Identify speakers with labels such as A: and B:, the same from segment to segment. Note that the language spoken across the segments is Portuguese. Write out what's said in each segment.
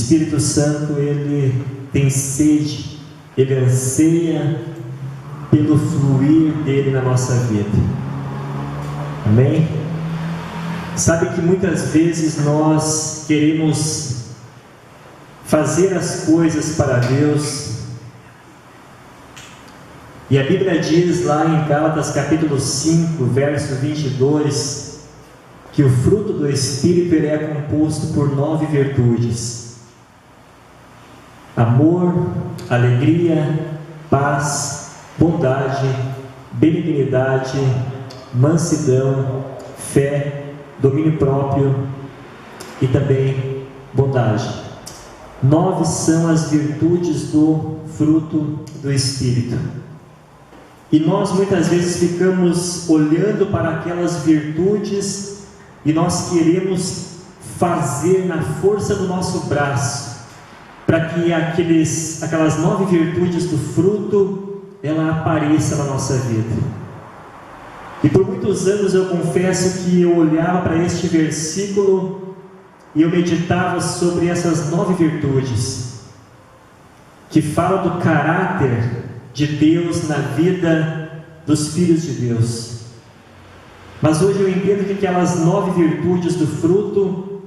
A: Espírito Santo, ele tem sede, ele anseia pelo fluir dele na nossa vida. Amém? Sabe que muitas vezes nós queremos fazer as coisas para Deus, e a Bíblia diz lá em Gálatas capítulo 5, verso 22, que o fruto do Espírito ele é composto por 9 virtudes: amor, alegria, paz, bondade, benignidade, mansidão, fé, domínio próprio e também bondade. 9 são as virtudes do fruto do Espírito. E nós muitas vezes ficamos olhando para aquelas virtudes e nós queremos fazer na força do nosso braço para que aquelas 9 virtudes do fruto ela apareça na nossa vida. E por muitos anos eu confesso que eu olhava para este versículo e eu meditava sobre essas 9 virtudes que falam do caráter de Deus na vida dos filhos de Deus. Mas hoje eu entendo que aquelas 9 virtudes do fruto,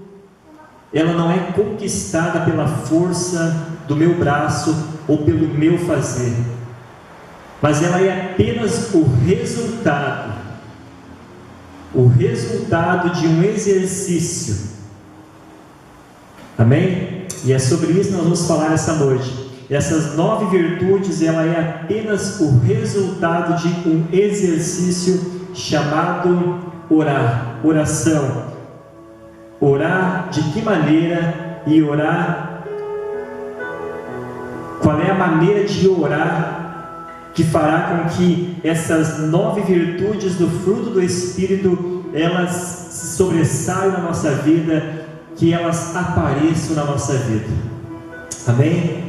A: ela não é conquistada pela força do meu braço ou pelo meu fazer, mas ela é apenas o resultado de um exercício. Amém? E é sobre isso que nós vamos falar essa noite. Essas 9 virtudes, ela é apenas o resultado de um exercício chamado orar, oração. Orar de que maneira e orar? Qual é a maneira de orar que fará com que essas 9 virtudes do fruto do Espírito, elas se sobressaiam na nossa vida, que elas apareçam na nossa vida? Amém?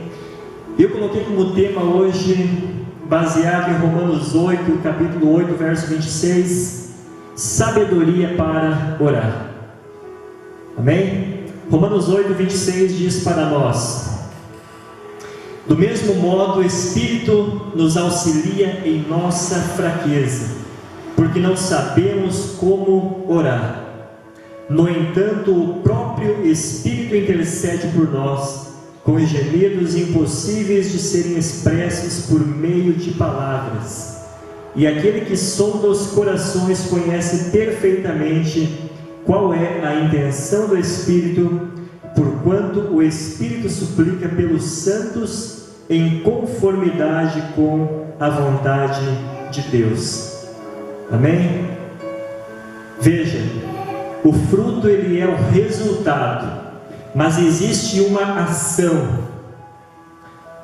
A: Eu coloquei como tema hoje, baseado em Romanos 8, capítulo 8, verso 26, sabedoria para orar. Amém? Romanos 8, 26 diz para nós: do mesmo modo o Espírito nos auxilia em nossa fraqueza, porque não sabemos como orar. No entanto, o próprio Espírito intercede por nós, com gemidos impossíveis de serem expressos por meio de palavras. E aquele que sonda os corações conhece perfeitamente qual é a intenção do Espírito, porquanto o Espírito suplica pelos santos em conformidade com a vontade de Deus. Amém? Veja, o fruto ele é o resultado, mas existe uma ação,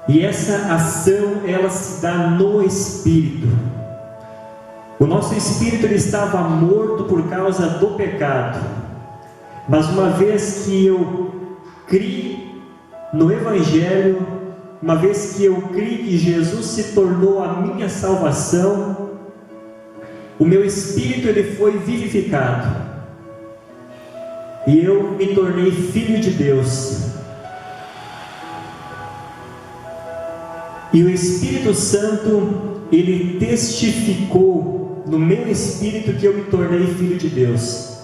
A: e essa ação ela se dá no Espírito. O nosso espírito ele estava morto por causa do pecado, mas uma vez que eu criei no Evangelho, uma vez que eu criei que Jesus se tornou a minha salvação, o meu espírito ele foi vivificado. E eu me tornei filho de Deus. E o Espírito Santo, ele testificou no meu espírito que eu me tornei filho de Deus.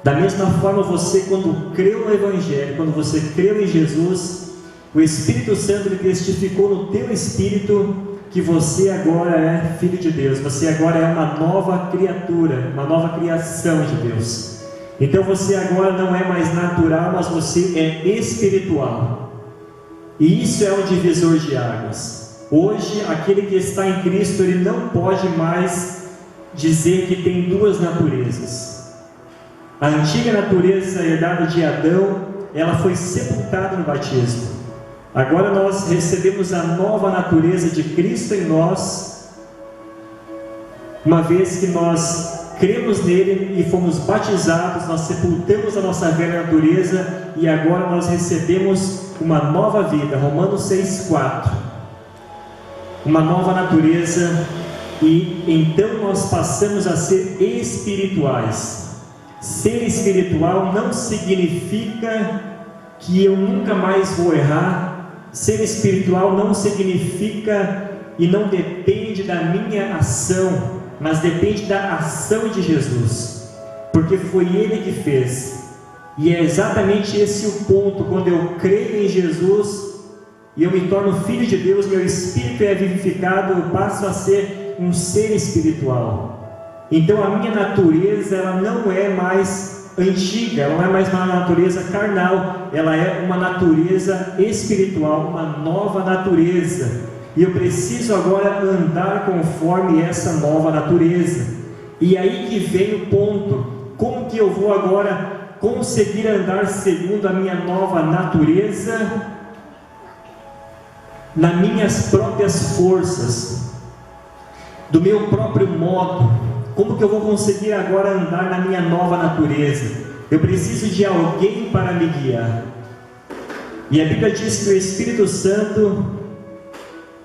A: Da mesma forma, você quando creu no Evangelho, quando você creu em Jesus, o Espírito Santo ele testificou no teu espírito que você agora é filho de Deus. Você agora é uma nova criatura, uma nova criação de Deus. Então você agora não é mais natural, mas você é espiritual. E isso é um divisor de águas. Hoje, aquele que está em Cristo, ele não pode mais dizer que tem 2 naturezas. A antiga natureza herdada de Adão, ela foi sepultada no batismo. Agora nós recebemos a nova natureza de Cristo em nós, uma vez que nós cremos nele e fomos batizados, nós sepultamos a nossa velha natureza e agora nós recebemos uma nova vida. Romanos 6,4, uma nova natureza, e então nós passamos a ser espirituais. Ser espiritual não significa que eu nunca mais vou errar. Ser espiritual não significa e não depende da minha ação, mas depende da ação de Jesus, porque foi Ele que fez. E é exatamente esse o ponto. Quando eu creio em Jesus e eu me torno filho de Deus, meu espírito é vivificado, eu passo a ser um ser espiritual. Então a minha natureza, ela não é mais antiga, ela não é mais uma natureza carnal, ela é uma natureza espiritual, uma nova natureza. E eu preciso agora andar conforme essa nova natureza. E aí que vem o ponto: como que eu vou agora conseguir andar segundo a minha nova natureza? Nas minhas próprias forças, do meu próprio modo. Como que eu vou conseguir agora andar na minha nova natureza? Eu preciso de alguém para me guiar. E a Bíblia diz que o Espírito Santo,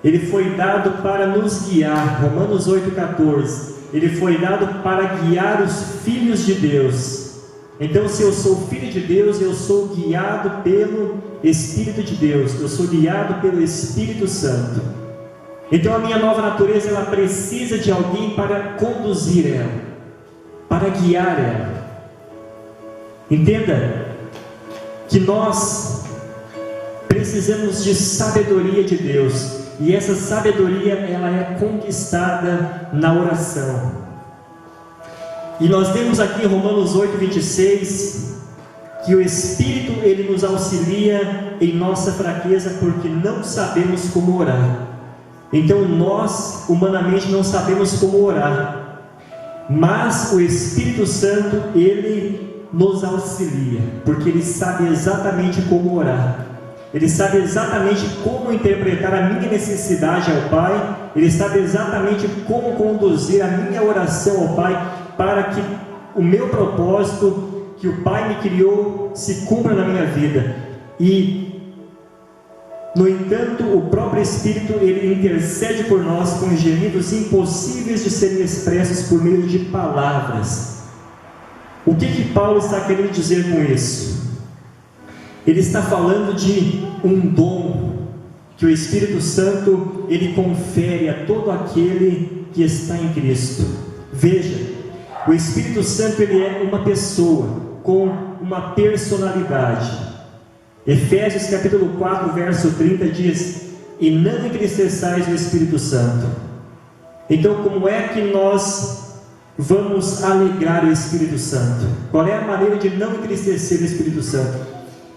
A: ele foi dado para nos guiar. Romanos 8,14. Ele foi dado para guiar os filhos de Deus. Então, se eu sou filho de Deus, eu sou guiado pelo Espírito de Deus, eu sou guiado pelo Espírito Santo. Então a minha nova natureza, ela precisa de alguém para conduzir ela, para guiar ela. Entenda que nós precisamos de sabedoria de Deus, e essa sabedoria, ela é conquistada na oração. E nós temos aqui em Romanos 8,26, que o Espírito, ele nos auxilia em nossa fraqueza, porque não sabemos como orar. Então nós, humanamente, não sabemos como orar, mas o Espírito Santo, ele nos auxilia, porque ele sabe exatamente como orar. Ele sabe exatamente como interpretar a minha necessidade ao Pai. Ele sabe exatamente como conduzir a minha oração ao Pai, para que o meu propósito, que o Pai me criou, se cumpra na minha vida. E, no entanto, o próprio Espírito, ele intercede por nós com gemidos impossíveis de serem expressos por meio de palavras. O que Paulo está querendo dizer com isso? Ele está falando de um dom que o Espírito Santo, ele confere a todo aquele que está em Cristo. Veja, o Espírito Santo, ele é uma pessoa com uma personalidade. Efésios capítulo 4, verso 30 diz: e não entristeçais o Espírito Santo. Então, como é que nós vamos alegrar o Espírito Santo? Qual é a maneira de não entristecer o Espírito Santo?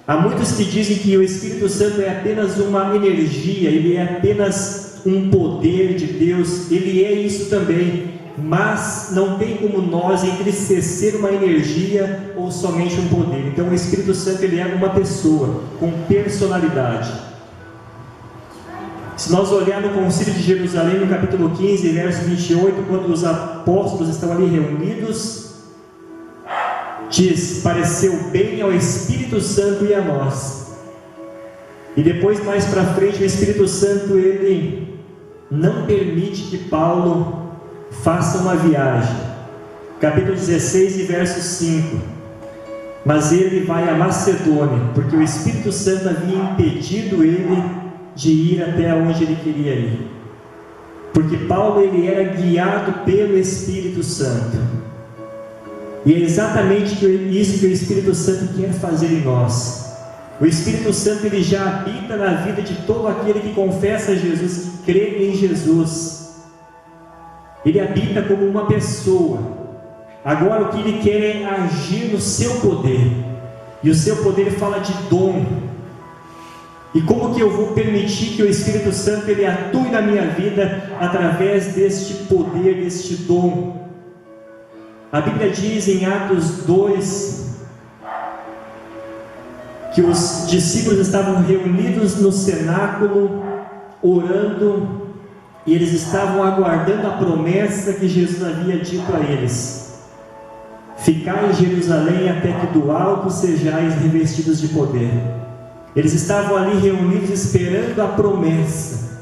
A: Há muitos que dizem que o Espírito Santo é apenas uma energia, ele é apenas um poder de Deus. Ele é isso também, mas não tem como nós entristecer uma energia ou somente um poder. Então o Espírito Santo, ele é uma pessoa com personalidade. Se nós olharmos no Concílio de Jerusalém, no capítulo 15, verso 28, quando os apóstolos estão ali reunidos, diz: pareceu bem ao Espírito Santo e a nós. E depois, mais para frente, o Espírito Santo, ele não permite que Paulo faça uma viagem. Capítulo 16 e verso 5. Mas ele vai a Macedônia, porque o Espírito Santo havia impedido ele de ir até onde ele queria ir. Porque Paulo, ele era guiado pelo Espírito Santo. E é exatamente isso que o Espírito Santo quer fazer em nós. O Espírito Santo, ele já habita na vida de todo aquele que confessa Jesus, que crê em Jesus. Ele habita como uma pessoa. Agora o que ele quer é agir no seu poder. E o seu poder fala de dom. E como que eu vou permitir que o Espírito Santo, ele atue na minha vida através deste poder, deste dom? A Bíblia diz em Atos 2 que os discípulos estavam reunidos no cenáculo, orando, e eles estavam aguardando a promessa que Jesus havia dito a eles: ficai em Jerusalém até que do alto sejais revestidos de poder. Eles estavam ali reunidos esperando a promessa,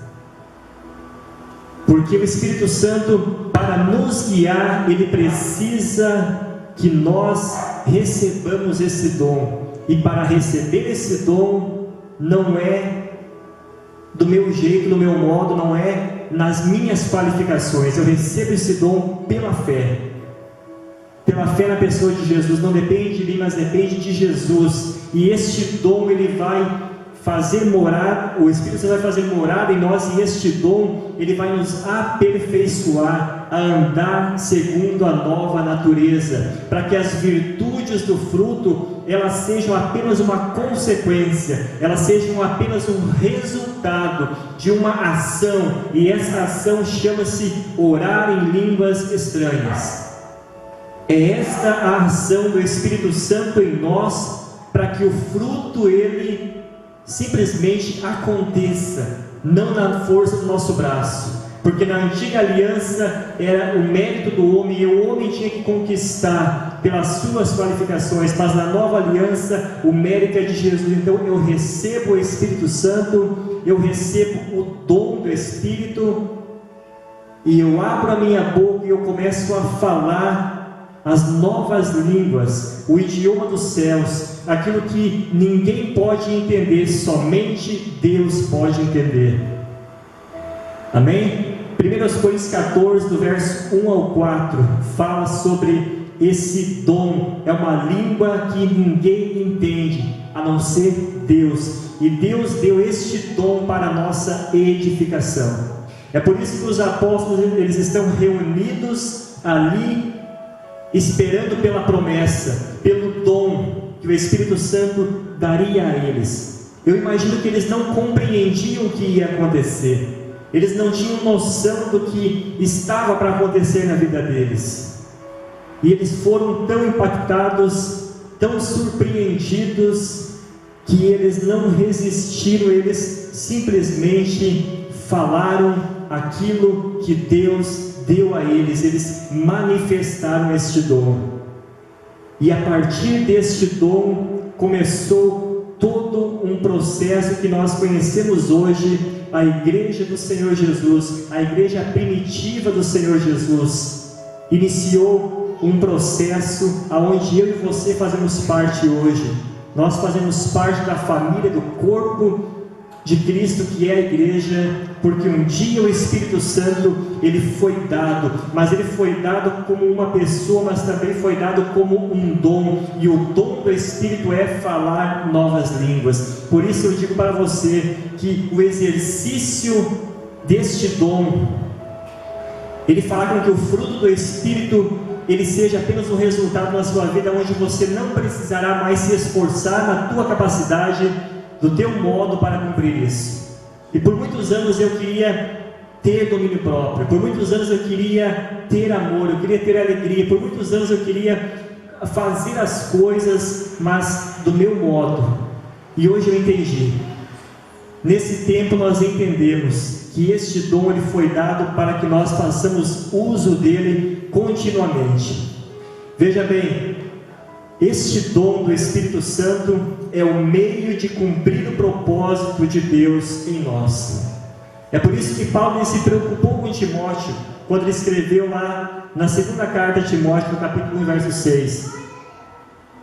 A: porque o Espírito Santo, para nos guiar, ele precisa que nós recebamos esse dom. E para receber esse dom, não é do meu jeito, do meu modo, não é nas minhas qualificações. Eu recebo esse dom pela fé. Pela fé na pessoa de Jesus. Não depende de mim, mas depende de Jesus. E este dom, ele vai fazer morar, o Espírito Santo vai fazer morada em nós, e este dom, ele vai nos aperfeiçoar a andar segundo a nova natureza, para que as virtudes do fruto, elas sejam apenas uma consequência, elas sejam apenas um resultado de uma ação, e essa ação chama-se orar em línguas estranhas. É esta a ação do Espírito Santo em nós, para que o fruto, ele simplesmente aconteça, não na força do nosso braço, porque na antiga aliança era o mérito do homem, e o homem tinha que conquistar pelas suas qualificações, mas na nova aliança o mérito é de Jesus. Então eu recebo o Espírito Santo, eu recebo o dom do Espírito, e eu abro a minha boca e eu começo a falar as novas línguas, o idioma dos céus, aquilo que ninguém pode entender, somente Deus pode entender. Amém? 1 Coríntios 14, do verso 1 ao 4, fala sobre esse dom. É uma língua que ninguém entende, a não ser Deus, e Deus deu este dom para a nossa edificação. É por isso que os apóstolos, eles estão reunidos ali, esperando pela promessa, pelo dom que o Espírito Santo daria a eles. Eu imagino que eles não compreendiam o que ia acontecer, eles não tinham noção do que estava para acontecer na vida deles, e eles foram tão impactados, tão surpreendidos, que eles não resistiram, eles simplesmente falaram aquilo que Deus deu a eles, eles manifestaram este dom, e a partir deste dom começou todo um processo que nós conhecemos hoje, a igreja do Senhor Jesus, a igreja primitiva do Senhor Jesus, iniciou um processo onde eu e você fazemos parte hoje. Nós fazemos parte da família, do corpo de Cristo, que é a igreja, porque um dia o Espírito Santo, ele foi dado, mas ele foi dado como uma pessoa, mas também foi dado como um dom, e o dom do Espírito é falar novas línguas. Por isso eu digo para você, que o exercício deste dom, ele fala com que o fruto do Espírito, ele seja apenas um resultado na sua vida, onde você não precisará mais se esforçar na tua capacidade, do teu modo para cumprir isso. E por muitos anos eu queria ter domínio próprio, por muitos anos eu queria ter amor, eu queria ter alegria, por muitos anos eu queria fazer as coisas, mas do meu modo. E hoje eu entendi. Nesse tempo nós entendemos que este dom, ele foi dado para que nós façamos uso dele continuamente. Veja bem, este dom do Espírito Santo é o meio de cumprir o propósito de Deus em nós. É por isso que Paulo se preocupou com Timóteo, quando ele escreveu lá na segunda carta de Timóteo, no capítulo 1, verso 6: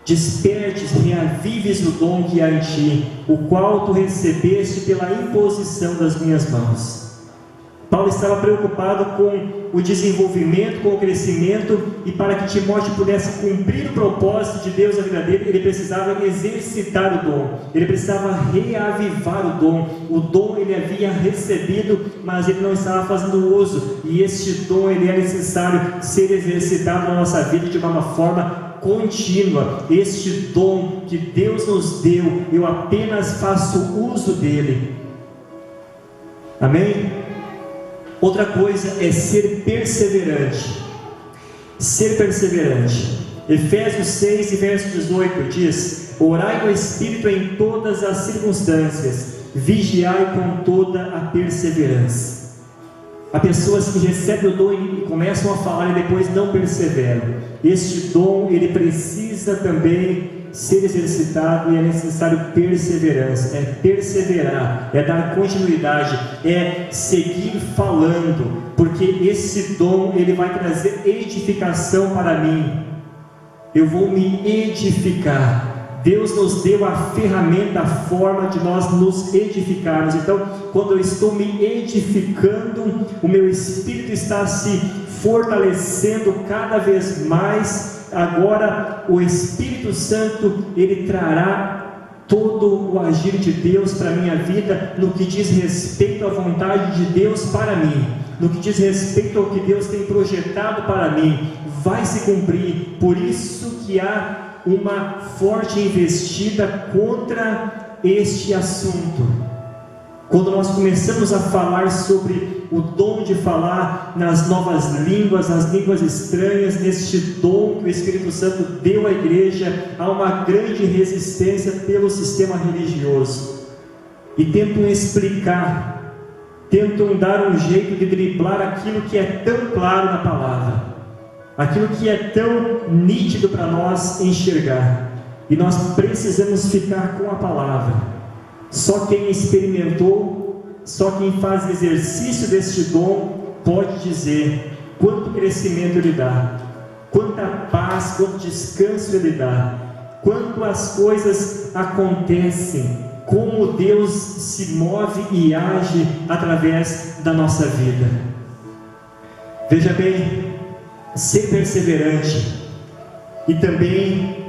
A: despertes, reavives o dom que há em ti, o qual tu recebeste pela imposição das minhas mãos. Paulo estava preocupado com o desenvolvimento, com o crescimento, e para que Timóteo pudesse cumprir o propósito de Deus na vida dele, ele precisava exercitar o dom, ele precisava reavivar o dom. O dom ele havia recebido, mas ele não estava fazendo uso, e este dom ele é necessário ser exercitado na nossa vida de uma forma contínua. Este dom que Deus nos deu, eu apenas faço uso dele. Amém? Outra coisa é ser perseverante. Ser perseverante. Efésios 6, verso 18 diz: orai no Espírito em todas as circunstâncias, vigiai com toda a perseverança. Há pessoas que recebem o dom e começam a falar e depois não perseveram. Este dom, ele precisa também ser exercitado, e é necessário perseverança, é perseverar, é dar continuidade, é seguir falando, porque esse dom ele vai trazer edificação para mim. Eu vou me edificar, Deus nos deu a ferramenta, a forma de nós nos edificarmos. Então, quando eu estou me edificando, o meu espírito está se fortalecendo cada vez mais. Agora o Espírito Santo, ele trará todo o agir de Deus para a minha vida, no que diz respeito à vontade de Deus para mim, no que diz respeito ao que Deus tem projetado para mim, vai se cumprir. Por isso que há uma forte investida contra este assunto. Quando nós começamos a falar sobre o dom de falar nas novas línguas, nas línguas estranhas, neste dom que o Espírito Santo deu à igreja, há uma grande resistência pelo sistema religioso, e tentam explicar, tentam dar um jeito de driblar aquilo que é tão claro na palavra, aquilo que é tão nítido para nós enxergar. E nós precisamos ficar com a palavra. Só quem experimentou, só quem faz exercício deste dom pode dizer quanto crescimento ele dá, quanta paz, quanto descanso ele dá, quanto as coisas acontecem, como Deus se move e age através da nossa vida. Veja bem, ser perseverante, e também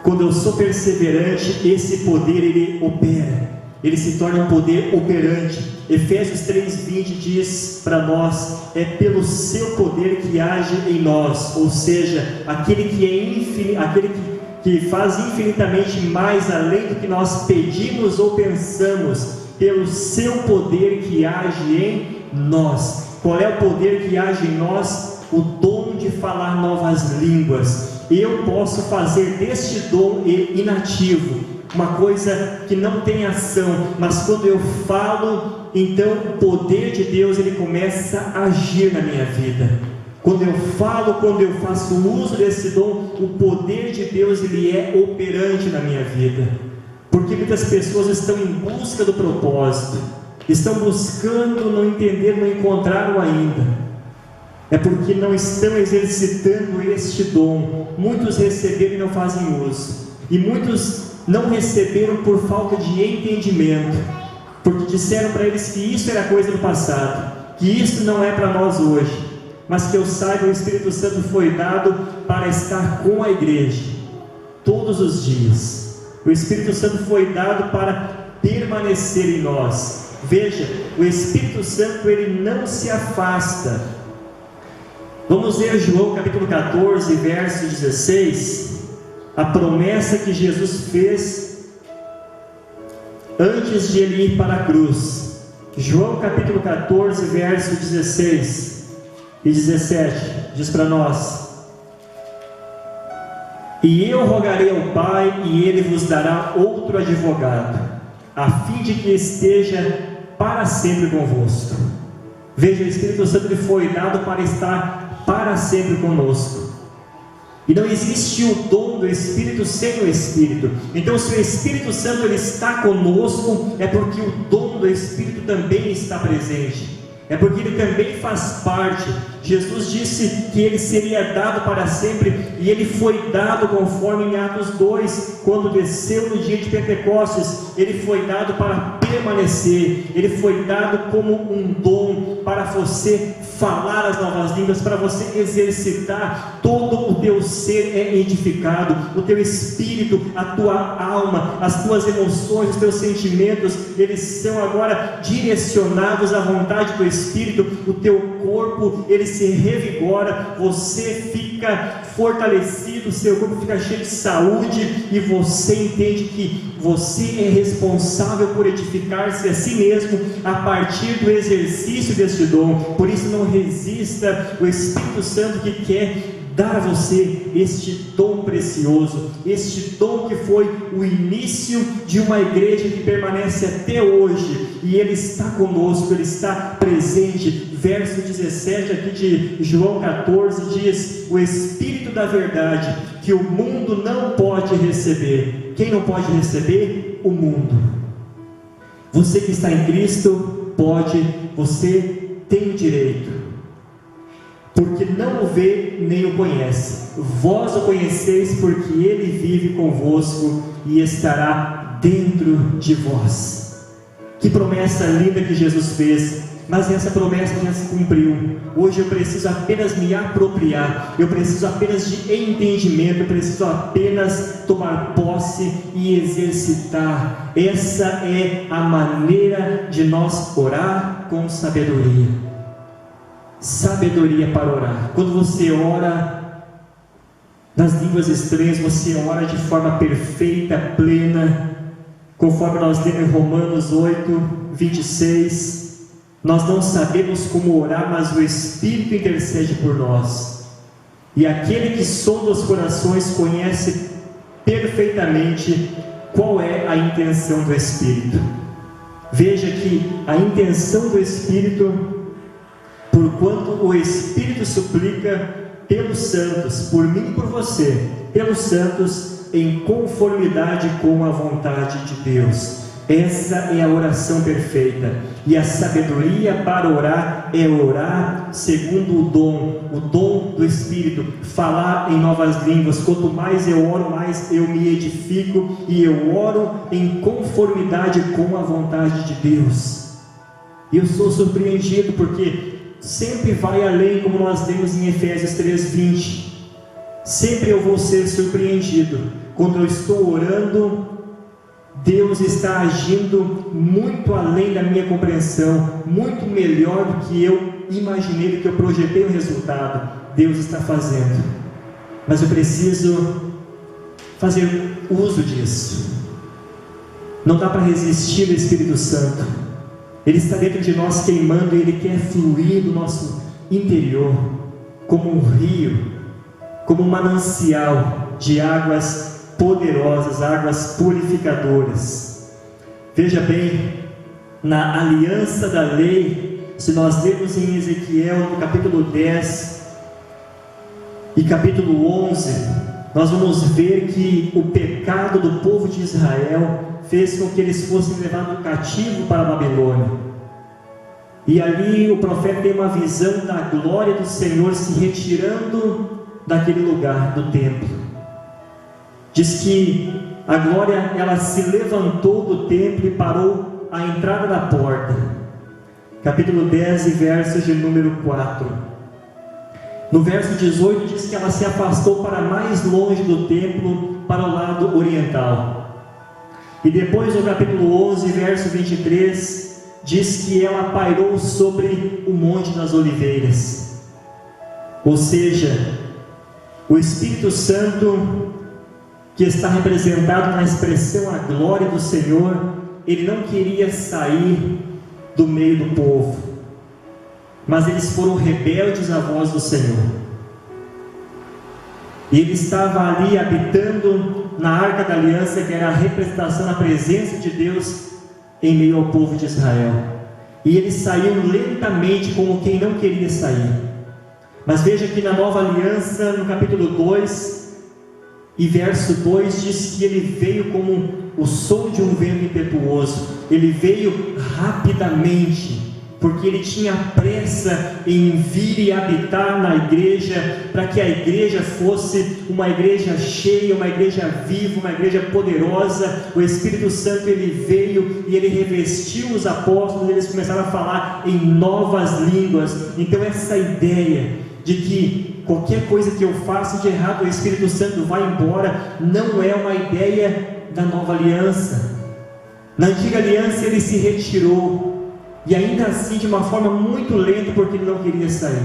A: quando eu sou perseverante, esse poder ele opera, ele se torna um poder operante. Efésios 3:20 diz para nós: é pelo seu poder que age em nós, ou seja, aquele que é aquele que faz infinitamente mais além do que nós pedimos ou pensamos, pelo seu poder que age em nós. Qual é o poder que age em nós? O dom de falar novas línguas. Eu posso fazer deste dom inativo, uma coisa que não tem ação, mas quando eu falo, então o poder de Deus ele começa a agir na minha vida. Quando eu falo, quando eu faço uso desse dom, o poder de Deus ele é operante na minha vida. Porque muitas pessoas estão em busca do propósito, estão buscando, não entender, não encontraram ainda. É porque não estão exercitando este dom. Muitos receberam e não fazem uso, e muitos não receberam por falta de entendimento, porque disseram para eles que isso era coisa do passado, que isso não é para nós hoje. Mas que eu saiba, o Espírito Santo foi dado para estar com a igreja todos os dias. O Espírito Santo foi dado para permanecer em nós. Veja, o Espírito Santo ele não se afasta. Vamos ler João capítulo 14, verso 16, a promessa que Jesus fez antes de ele ir para a cruz. João capítulo 14, verso 16 e 17, diz para nós: e eu rogarei ao Pai, e ele vos dará outro advogado, a fim de que esteja para sempre convosco. Veja, o Espírito Santo ele foi dado para estar para sempre conosco. E não existe o dom do Espírito sem o Espírito. Então, se o Espírito Santo ele está conosco, é porque o dom do Espírito também está presente, é porque ele também faz parte. Jesus disse que ele seria dado para sempre, e ele foi dado conforme em Atos 2, quando desceu no dia de Pentecostes. Ele foi dado para permanecer, ele foi dado como um dom para você falar as novas línguas, para você exercitar. Todo o teu ser é edificado, o teu espírito, a tua alma, as tuas emoções, os teus sentimentos, eles são agora direcionados à vontade do Espírito. O teu corpo ele se revigora, você fica fortalecido, seu corpo fica cheio de saúde, e você entende que você é responsável por edificar-se a si mesmo a partir do exercício deste dom. Por isso não resista o Espírito Santo que quer dar a você este dom precioso, este dom que foi o início de uma igreja que permanece até hoje, e ele está conosco, ele está presente. Verso 17 aqui de João 14 diz: o Espírito da verdade, que o mundo não pode receber. Quem não pode receber? O mundo. Você que está em Cristo pode, você tem o direito. porque não o vê nem o conhece. Vós o conheceis, porque ele vive convosco e estará dentro de vós. Que promessa linda que Jesus fez, mas essa promessa já se cumpriu. Hoje eu preciso apenas me apropriar, eu preciso apenas de entendimento, eu preciso apenas tomar posse e exercitar. Essa é a maneira de nós orar com sabedoria. Sabedoria para orar. Quando você ora nas línguas estranhas, você ora de forma perfeita, plena, conforme nós lemos em Romanos 8, 26. Nós não sabemos como orar, mas o Espírito intercede por nós. E aquele que sonda os corações conhece perfeitamente qual é a intenção do Espírito. Veja que a intenção do Espírito, porquanto o Espírito suplica pelos santos, por mim e por você, pelos santos, em conformidade com a vontade de Deus. Essa é a oração perfeita. E a sabedoria para orar é orar segundo o dom do Espírito, falar em novas línguas. Quanto mais eu oro, mais eu me edifico, e eu oro em conformidade com a vontade de Deus. E eu sou surpreendido porque sempre vai além, como nós lemos em Efésios 3:20. Sempre eu vou ser surpreendido quando eu estou orando. Deus está agindo muito além da minha compreensão, muito melhor do que eu imaginei, do que eu projetei o resultado. Deus está fazendo, mas eu preciso fazer uso disso. Não dá para resistir ao Espírito Santo. Ele está dentro de nós queimando, e Ele quer fluir do nosso interior, como um rio, como um manancial de águas poderosas, águas purificadoras. Veja bem, na aliança da lei, se nós lermos em Ezequiel, no capítulo 10 e capítulo 11, nós vamos ver que o pecado do povo de Israel fez com que eles fossem levados cativo para a Babilônia. E ali o profeta tem uma visão da glória do Senhor se retirando daquele lugar, do templo. Diz que a glória, ela se levantou do templo e parou à entrada da porta. Capítulo 10 e versos de número 4. No verso 18 diz que ela se afastou para mais longe do templo, para o lado oriental. E depois no capítulo 11, verso 23, diz que ela pairou sobre o Monte das Oliveiras. Ou seja, o Espírito Santo, que está representado na expressão a glória do Senhor, ele não queria sair do meio do povo, mas eles foram rebeldes à voz do Senhor. E ele estava ali habitando na Arca da Aliança, que era a representação da presença de Deus em meio ao povo de Israel. E ele saiu lentamente, como quem não queria sair. Mas veja que na Nova Aliança, no capítulo 2 e verso 2, diz que ele veio como o som de um vento impetuoso. Ele veio rapidamente, porque ele tinha pressa em vir e habitar na igreja, para que a igreja fosse uma igreja cheia, uma igreja viva, uma igreja poderosa. O Espírito Santo, ele veio e ele revestiu os apóstolos, eles começaram a falar em novas línguas. Então essa ideia de que qualquer coisa que eu faça de errado, o Espírito Santo vai embora, não é uma ideia da nova aliança. Na antiga aliança ele se retirou, e ainda assim de uma forma muito lenta, porque ele não queria sair.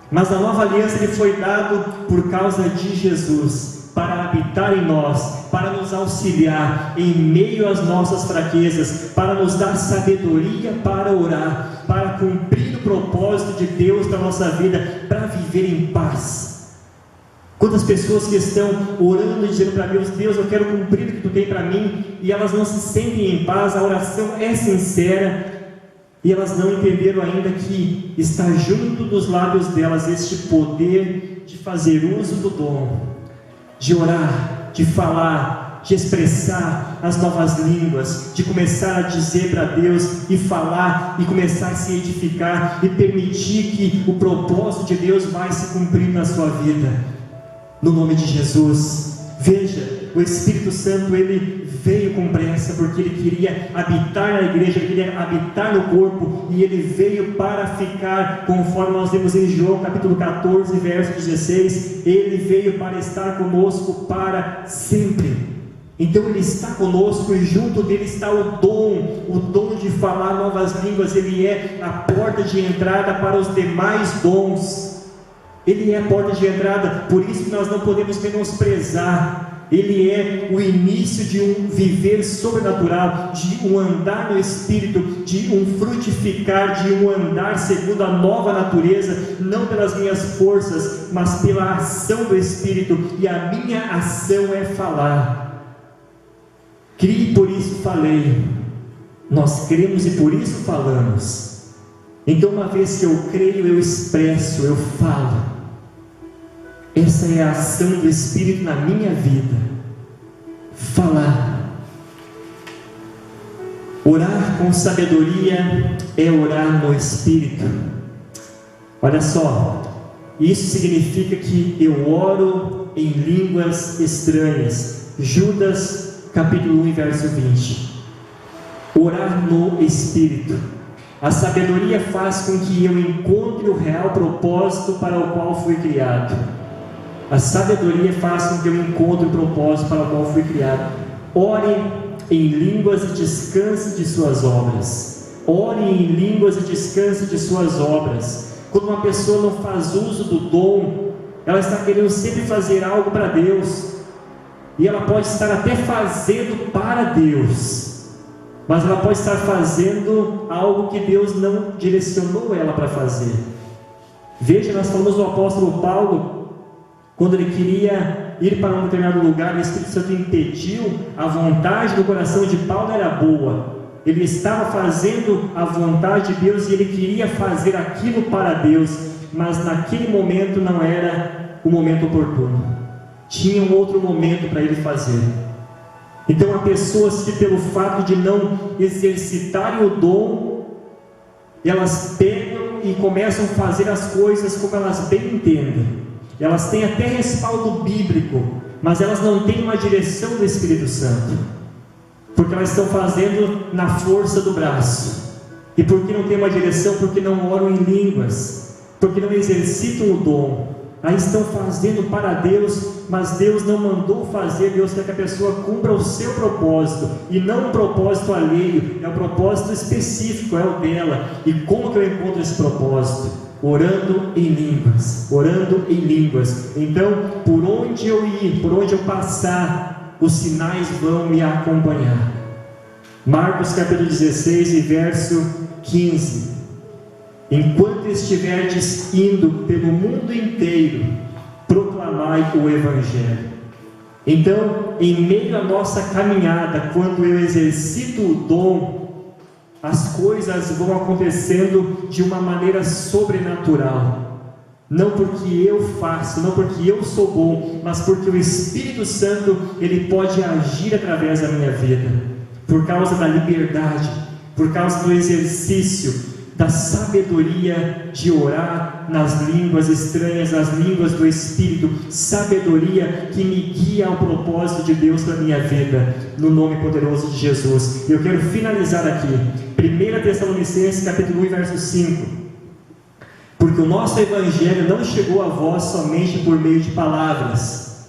A: Mas na nova aliança ele foi dado por causa de Jesus, para habitar em nós, para nos auxiliar em meio às nossas fraquezas, para nos dar sabedoria para orar, para cumprir o propósito de Deus para a nossa vida, para viver em paz. Quantas pessoas que estão orando e dizendo para Deus: Deus, eu quero cumprir o que Tu tem para mim, e elas não se sentem em paz, a oração é sincera, e elas não entenderam ainda que está junto dos lábios delas este poder de fazer uso do dom, de orar, de falar, de expressar as novas línguas, de começar a dizer para Deus e falar e começar a se edificar e permitir que o propósito de Deus vai se cumprir na sua vida, no nome de Jesus. Veja, o Espírito Santo, ele veio com pressa, porque ele queria habitar na igreja, ele queria habitar no corpo, e ele veio para ficar, conforme nós vemos em João capítulo 14, verso 16, ele veio para estar conosco para sempre. Então ele está conosco, e junto dele está o dom de falar novas línguas. Ele é a porta de entrada para os demais dons, ele é a porta de entrada, por isso que nós não podemos menosprezar. Ele é o início de um viver sobrenatural, de um andar no Espírito, de um frutificar, de um andar segundo a nova natureza, não pelas minhas forças, mas pela ação do Espírito, e a minha ação é falar. Criei, por isso falei. Nós cremos e por isso falamos. Então, uma vez que eu creio, eu expresso, eu falo. Essa é a ação do Espírito na minha vida. Falar. Orar com sabedoria é orar no Espírito. Olha só, isso significa que eu oro em línguas estranhas. Judas capítulo 1, verso 20. Orar no Espírito. A sabedoria faz com que eu encontre o real propósito para o qual fui criado. A sabedoria faz com que eu encontre o propósito para o qual fui criado. Ore em línguas e descanse de suas obras. Ore em línguas e descanse de suas obras. Quando uma pessoa não faz uso do dom, ela está querendo sempre fazer algo para Deus, e ela pode estar até fazendo para Deus, mas ela pode estar fazendo algo que Deus não direcionou ela para fazer. Veja, nós falamos do apóstolo Paulo, quando ele queria ir para um determinado lugar, o Espírito Santo impediu. A vontade do coração de Paulo era boa, ele estava fazendo a vontade de Deus, e ele queria fazer aquilo para Deus, mas naquele momento não era o momento oportuno, tinha um outro momento para ele fazer. Então há pessoas que, pelo fato de não exercitarem o dom, elas pegam e começam a fazer as coisas como elas bem entendem. Elas têm até respaldo bíblico, mas elas não têm uma direção do Espírito Santo, porque elas estão fazendo na força do braço. E por que não tem uma direção? Porque não oram em línguas, porque não exercitam o dom. Aí estão fazendo para Deus, mas Deus não mandou fazer. Deus quer que a pessoa cumpra o seu propósito, e não um propósito alheio, é um propósito específico, é o dela. E como que eu encontro esse propósito? Orando em línguas, orando em línguas. Então, por onde eu ir, por onde eu passar, os sinais vão me acompanhar. Marcos capítulo 16 e verso 15. Enquanto estiverdes indo pelo mundo inteiro, proclamai o Evangelho. Então, em meio à nossa caminhada, quando eu exercito o dom, as coisas vão acontecendo de uma maneira sobrenatural. Não porque eu faço, não porque eu sou bom, mas porque o Espírito Santo, ele pode agir através da minha vida, por causa da liberdade, por causa do exercício da sabedoria de orar nas línguas estranhas, nas línguas do Espírito, sabedoria que me guia ao propósito de Deus para a minha vida, no nome poderoso de Jesus. Eu quero finalizar aqui, 1 Tessalonicenses capítulo 1, verso 5, porque o nosso Evangelho não chegou a vós somente por meio de palavras.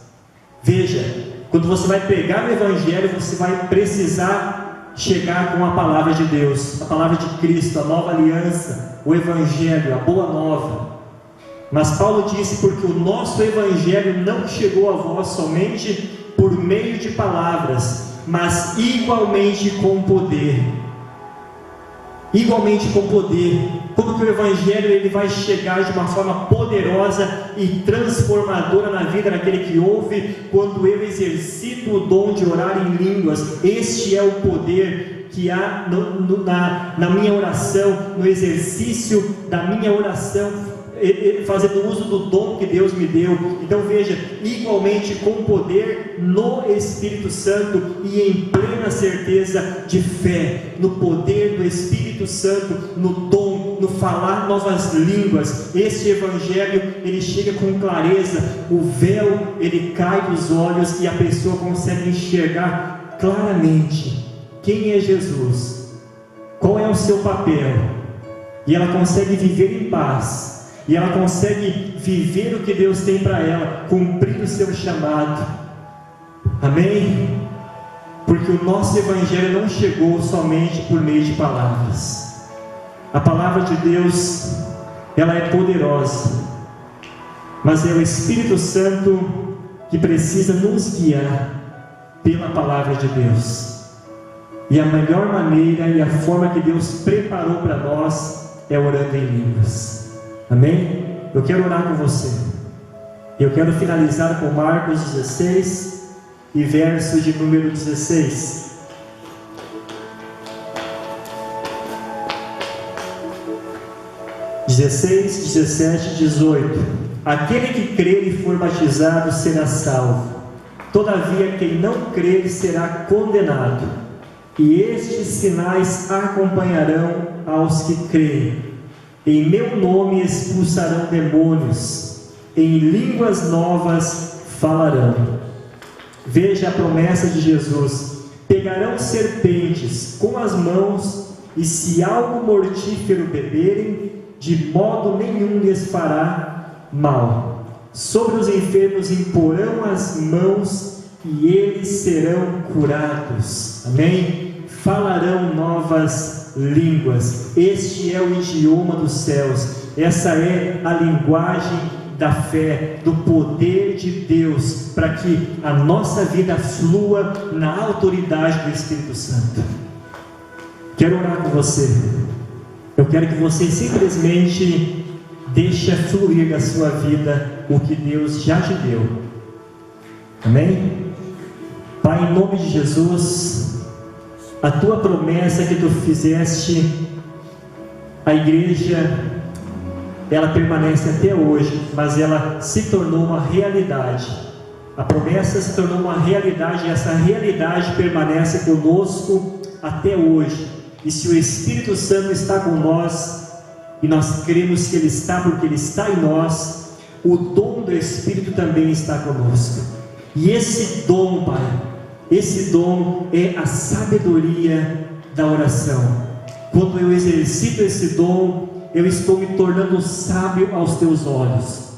A: Veja, quando você vai pegar o Evangelho, você vai precisar chegar com a palavra de Deus, a palavra de Cristo, a nova aliança, o Evangelho, a boa nova. Mas Paulo disse, porque o nosso Evangelho não chegou a vós somente por meio de palavras, mas igualmente com poder. Igualmente com poder. Como que o Evangelho ele vai chegar de uma forma poderosa e transformadora na vida daquele que ouve? Quando eu exercito o dom de orar em línguas. Este é o poder que há na minha oração, no exercício da minha oração. fazendo uso do dom que Deus me deu. Então veja, igualmente com poder no Espírito Santo e em plena certeza de fé, no poder do Espírito Santo, no dom, no falar novas línguas. Este Evangelho, ele chega com clareza, o véu, ele cai dos olhos e a pessoa consegue enxergar claramente quem é Jesus, qual é o seu papel, e ela consegue viver em paz, e ela consegue viver o que Deus tem para ela, cumprir o seu chamado. Amém? Porque o nosso Evangelho não chegou somente por meio de palavras. A palavra de Deus, ela é poderosa, mas é o Espírito Santo que precisa nos guiar pela palavra de Deus. E a melhor maneira e a forma que Deus preparou para nós é orando em línguas. Amém? Eu quero orar com você. Eu quero finalizar com Marcos 16 e verso de número 16. (16, 17 e 18). Aquele que crer e for batizado será salvo, todavia quem não crer será condenado. E estes sinais acompanharão aos que creem: em meu nome expulsarão demônios, em línguas novas falarão. Veja a promessa de Jesus: pegarão serpentes com as mãos, e se algo mortífero beberem, de modo nenhum lhes fará mal. Sobre os enfermos imporão as mãos, e eles serão curados. Amém? Falarão novas línguas. Este é o idioma dos céus. Essa é a linguagem da fé, do poder de Deus, para que a nossa vida flua na autoridade do Espírito Santo. Quero orar com você. Eu quero que você simplesmente deixe fluir da sua vida o que Deus já te deu. Amém? Pai, em nome de Jesus, a tua promessa que tu fizeste à igreja, ela permanece até hoje, mas ela se tornou uma realidade. A promessa se tornou uma realidade, e essa realidade permanece conosco até hoje. E se o Espírito Santo está com nós, e nós cremos que Ele está porque Ele está em nós, o dom do Espírito também está conosco. E esse dom, Pai, esse dom é a sabedoria da oração. Quando eu exercito esse dom, eu estou me tornando sábio aos teus olhos.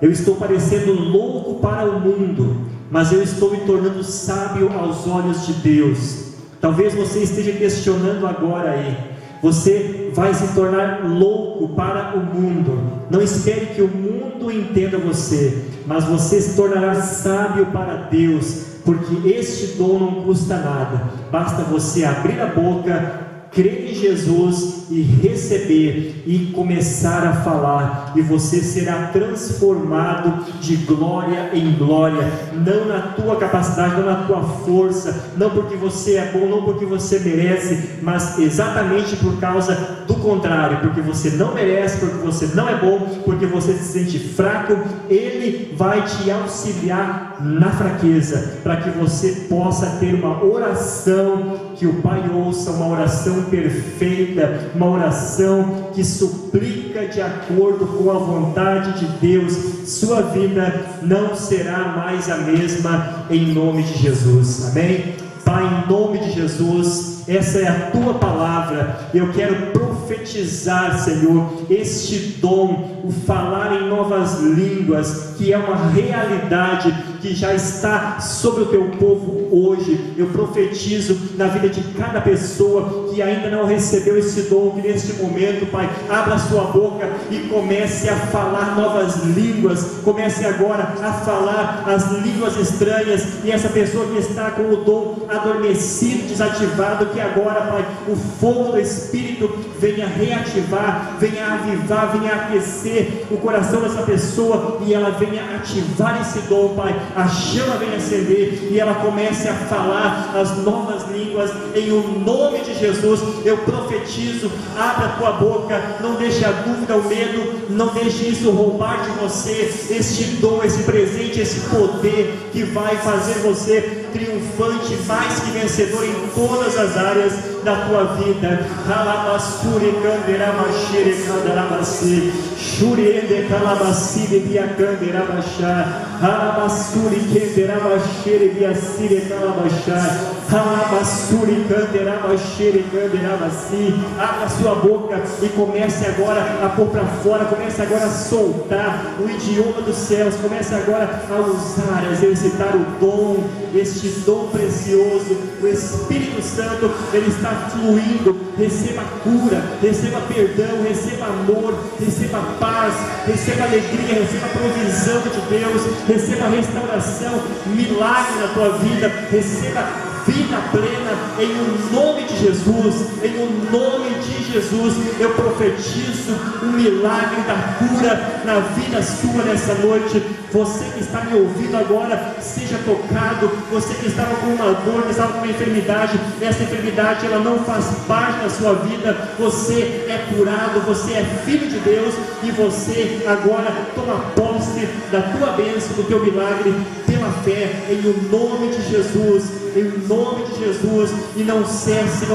A: Eu estou parecendo louco para o mundo, mas eu estou me tornando sábio aos olhos de Deus. Talvez você esteja questionando agora aí: você vai se tornar louco para o mundo. Não espere que o mundo entenda você, mas você se tornará sábio para Deus, porque este dom não custa nada. Basta você abrir a boca, crer em Jesus e receber, e começar a falar, e você será transformado de glória em glória, não na tua capacidade, não na tua força, não porque você é bom, não porque você merece, mas exatamente por causa do contrário, porque você não merece, porque você não é bom, porque você se sente fraco. Ele vai te auxiliar na fraqueza, para que você possa ter uma oração que o Pai ouça, uma oração perfeita, uma oração que suplica de acordo com a vontade de Deus. Sua vida não será mais a mesma, em nome de Jesus. Amém? Pai, em nome de Jesus, essa é a tua palavra. Eu quero profetizar, Senhor, este dom, o falar em novas línguas, que é uma realidade que já está sobre o teu povo hoje. Eu profetizo na vida de cada pessoa que ainda não recebeu esse dom, que neste momento, Pai, abra a sua boca e comece a falar novas línguas. Comece agora a falar as línguas estranhas, e essa pessoa que está com o dom adormecido, desativado, que agora, Pai, o fogo do Espírito venha reativar, venha avivar, venha aquecer o coração dessa pessoa, e ela venha ativar esse dom, Pai. A chama venha acender, e ela comece a falar as novas línguas línguas, em o nome de Jesus. Eu profetizo, abra a tua boca, não deixe a dúvida, o medo, não deixe isso roubar de você este dom, esse presente, esse poder que vai fazer você triunfante, mais que vencedor em todas as áreas da tua vida. Calabasure canderamachere candarabasi, shuriende calabasire via canderabachá, calabasure canderamachere via sire calabachá, calabasure canderamachere canderabasi. Abra sua boca e comece agora a pôr para fora, comece agora a soltar o idioma dos céus, comece agora a usar, a exercitar o dom, este dom precioso. O Espírito Santo, ele está fluindo. Receba cura, receba perdão, receba amor, receba paz, receba alegria, receba provisão de Deus, receba restauração, milagre na tua vida, receba vida plena, em o nome de Jesus. Em o nome de Jesus, eu profetizo um milagre da cura na vida sua nessa noite. Você que está me ouvindo agora, seja tocado. Você que estava com uma dor, que estava com uma enfermidade, essa enfermidade ela não faz parte da sua vida. Você é curado, você é filho de Deus, e você agora toma posse da tua bênção, do teu milagre, pela fé, em o nome de Jesus. Em nome de Jesus. E não cesse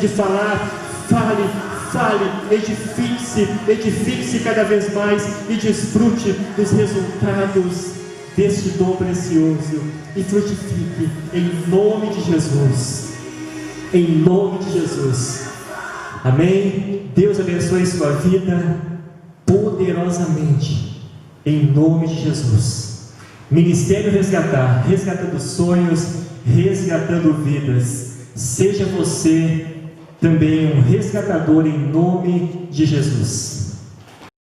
A: de falar. Fale, edifique-se cada vez mais e desfrute dos resultados deste dom precioso, e frutifique em nome de Jesus. Em nome de Jesus. Amém. Deus abençoe sua vida poderosamente, em nome de Jesus. Ministério Resgatar, resgatando sonhos, resgatando vidas. Seja você também um resgatador, em nome de Jesus.